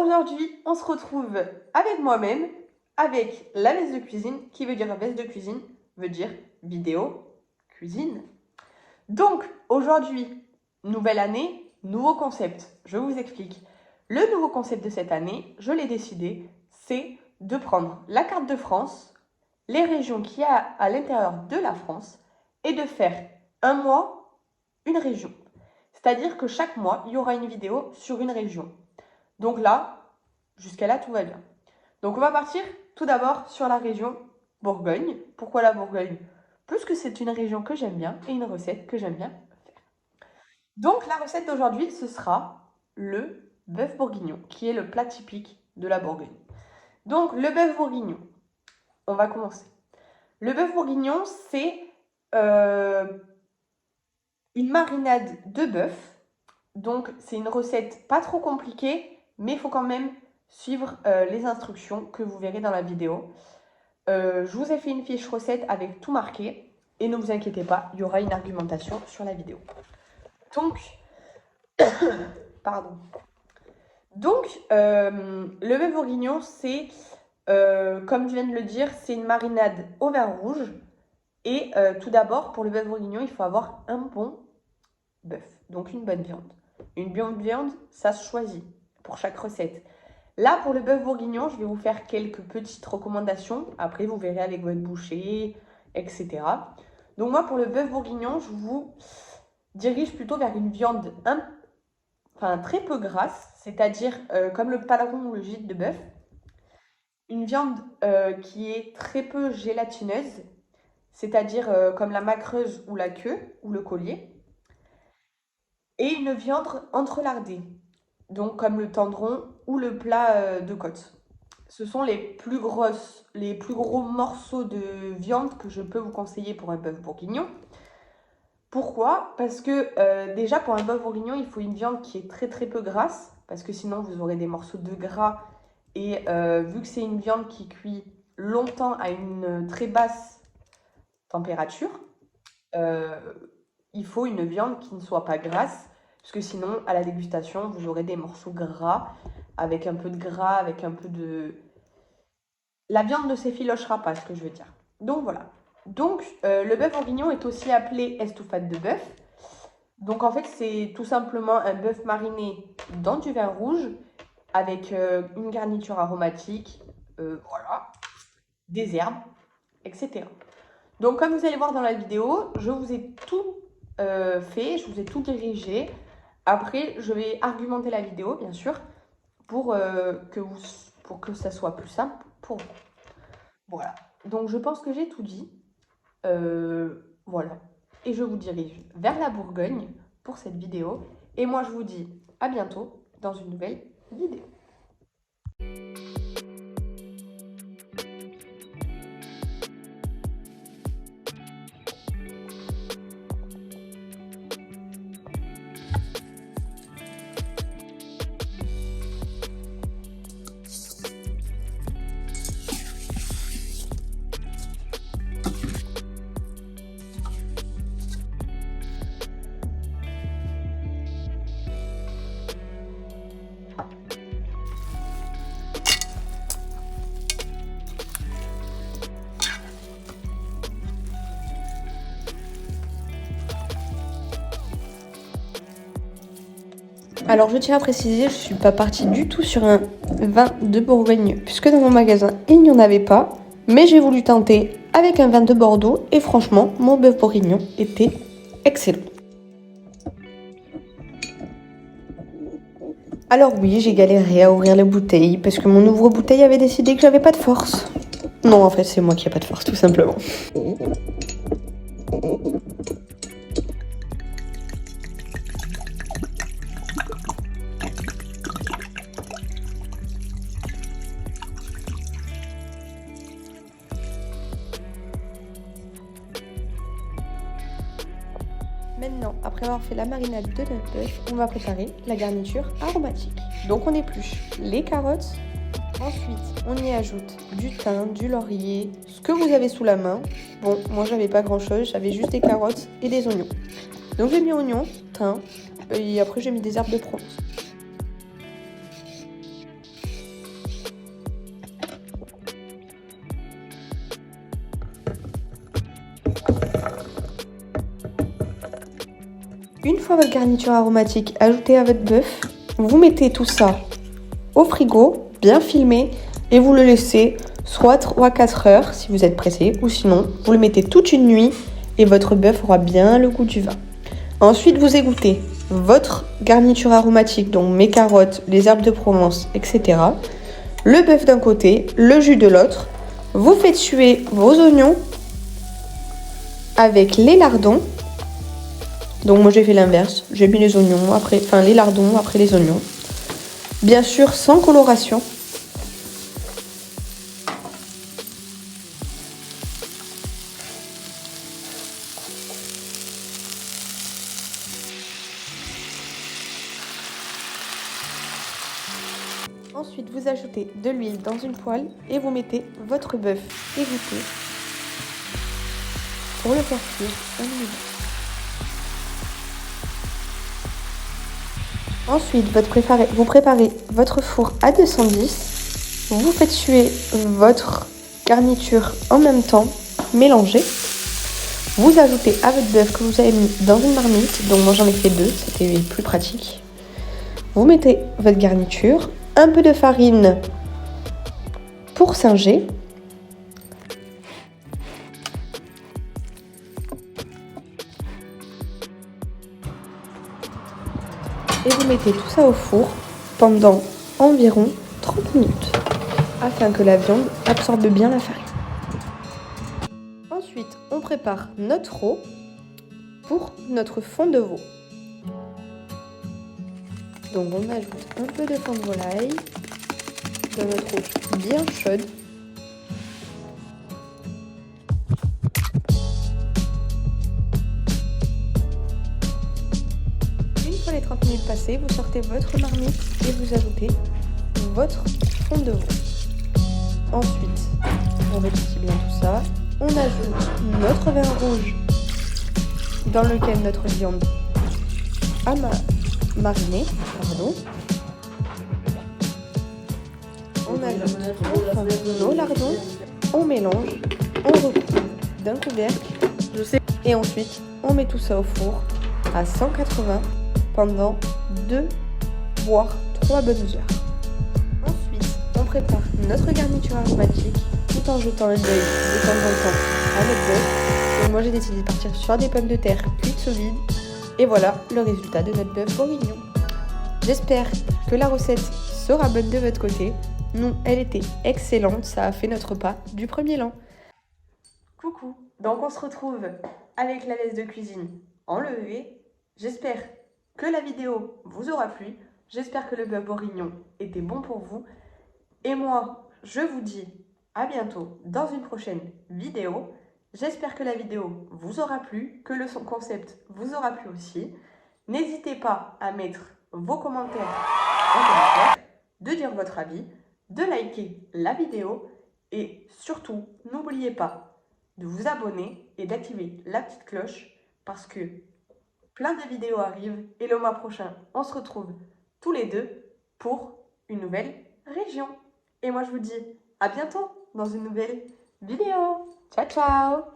aujourd'hui, on se retrouve avec moi-même, avec la veste de cuisine, qui veut dire veste de cuisine, veut dire vidéo cuisine. Donc, aujourd'hui, nouvelle année, nouveau concept. Je vous explique. Le nouveau concept de cette année, je l'ai décidé, c'est de prendre la carte de France, les régions qu'il y a à l'intérieur de la France, et de faire un mois, une région. C'est-à-dire que chaque mois, il y aura une vidéo sur une région. Donc là, jusqu'à là, tout va bien. Donc on va partir tout d'abord sur la région Bourgogne. Pourquoi la Bourgogne? Parce que c'est une région que j'aime bien et une recette que j'aime bien faire. Donc la recette d'aujourd'hui, ce sera le bœuf bourguignon, qui est le plat typique de la Bourgogne. Donc le bœuf bourguignon, on va commencer. Le bœuf bourguignon, c'est une marinade de bœuf. Donc c'est une recette pas trop compliquée, mais il faut quand même suivre les instructions que vous verrez dans la vidéo. Je vous ai fait une fiche recette avec tout marqué. Et ne vous inquiétez pas, il y aura une argumentation sur la vidéo. Donc, pardon. Donc, le bœuf bourguignon, c'est, comme je viens de le dire, c'est une marinade au vin rouge. Et tout d'abord, pour le bœuf bourguignon, il faut avoir un bon bœuf, donc une bonne viande. Une bonne viande, ça se choisit pour chaque recette. Là, pour le bœuf bourguignon, je vais vous faire quelques petites recommandations. Après, vous verrez avec votre boucher, etc. Donc moi, pour le bœuf bourguignon, je vous dirige plutôt vers une viande très peu grasse, c'est-à-dire comme le paleron ou le gîte de bœuf. Une viande qui est très peu gélatineuse, c'est-à-dire comme la macreuse ou la queue ou le collier. Et une viande entrelardée, donc comme le tendron ou le plat de côte. Ce sont les plus gros morceaux de viande que je peux vous conseiller pour un bœuf bourguignon. Pourquoi? Parce que déjà pour un bœuf bourguignon, il faut une viande qui est très très peu grasse, parce que sinon vous aurez des morceaux de gras. Et vu que c'est une viande qui cuit longtemps à une très basse température, il faut une viande qui ne soit pas grasse, parce que sinon, à la dégustation, vous aurez des morceaux gras, avec un peu de gras, avec un peu de... La viande ne s'effilochera pas, ce que je veux dire. Donc voilà. Donc, le bœuf bourguignon est aussi appelé estouffade de bœuf. Donc en fait, c'est tout simplement un bœuf mariné dans du vin rouge, avec une garniture aromatique, voilà, des herbes, etc. Donc comme vous allez voir dans la vidéo, je vous ai tout fait, je vous ai tout dirigé. Après, je vais argumenter la vidéo, bien sûr, pour que ça soit plus simple pour vous. Voilà. Donc je pense que j'ai tout dit. Voilà. Et je vous dirige vers la Bourgogne pour cette vidéo. Et moi, je vous dis à bientôt dans une nouvelle vidéo. Alors je tiens à préciser, je ne suis pas partie du tout sur un vin de Bourgogne, puisque dans mon magasin il n'y en avait pas, mais j'ai voulu tenter avec un vin de Bordeaux, et franchement, mon bœuf bourguignon était excellent. Alors oui, j'ai galéré à ouvrir les bouteilles, parce que mon ouvre-bouteille avait décidé que j'avais pas de force. Non, en fait, c'est moi qui n'ai pas de force, tout simplement. Maintenant, après avoir fait la marinade de notre bœuf, on va préparer la garniture aromatique. Donc on épluche les carottes. Ensuite, on y ajoute du thym, du laurier, ce que vous avez sous la main. Bon, moi j'avais pas grand chose, j'avais juste des carottes et des oignons. Donc j'ai mis oignons, thym, et après j'ai mis des herbes de Provence. Une fois votre garniture aromatique ajoutée à votre bœuf, vous mettez tout ça au frigo, bien filmé, et vous le laissez soit 3-4 heures si vous êtes pressé, ou sinon vous le mettez toute une nuit et votre bœuf aura bien le goût du vin. Ensuite, vous égouttez votre garniture aromatique, donc mes carottes, les herbes de Provence, etc. Le bœuf d'un côté, le jus de l'autre. Vous faites suer vos oignons avec les lardons. Donc moi j'ai fait l'inverse, j'ai mis les oignons après, les lardons après les oignons. Bien sûr sans coloration. Ensuite, vous ajoutez de l'huile dans une poêle et vous mettez votre bœuf égoutté pour le faire cuire 1 minute. Ensuite, vous préparez votre four à 210. Vous faites suer votre garniture en même temps, mélangez. Vous ajoutez à votre bœuf que vous avez mis dans une marmite. Donc moi j'en ai fait 2, c'était plus pratique. Vous mettez votre garniture, un peu de farine pour singer. Et vous mettez tout ça au four pendant environ 30 minutes afin que la viande absorbe bien la farine. Ensuite, on prépare notre eau pour notre fond de veau. Donc on ajoute un peu de fond de volaille dans notre eau bien chaude. Une fois les 30 minutes passées, vous sortez votre marmite et vous ajoutez votre fond de veau. Ensuite, on répartit bien tout ça. On ajoute notre vin rouge dans lequel notre viande a mariné. On ajoute enfin nos lardons, on mélange, on recouvre d'un couvercle. Et ensuite, on met tout ça au four à 180 pendant 2 voire 3 bonnes heures. Ensuite, on prépare notre garniture aromatique tout en jetant un œil de temps en temps à notre bœuf. Donc moi j'ai décidé de partir sur des pommes de terre cuites sous vide. Et voilà le résultat de notre bœuf bourguignon. J'espère que la recette sera bonne de votre côté. Nous, elle était excellente, ça a fait notre repas du premier l'an. Coucou, donc on se retrouve avec la laisse de cuisine enlevée. J'espère que la vidéo vous aura plu. J'espère que le bœuf bourguignon était bon pour vous. Et moi, je vous dis à bientôt dans une prochaine vidéo. J'espère que la vidéo vous aura plu, que le concept vous aura plu aussi. N'hésitez pas à mettre vos commentaires en commentaire, de dire votre avis, de liker la vidéo et surtout, n'oubliez pas de vous abonner et d'activer la petite cloche parce que plein de vidéos arrivent et le mois prochain, on se retrouve tous les deux pour une nouvelle région. Et moi, je vous dis à bientôt dans une nouvelle vidéo. Ciao, ciao!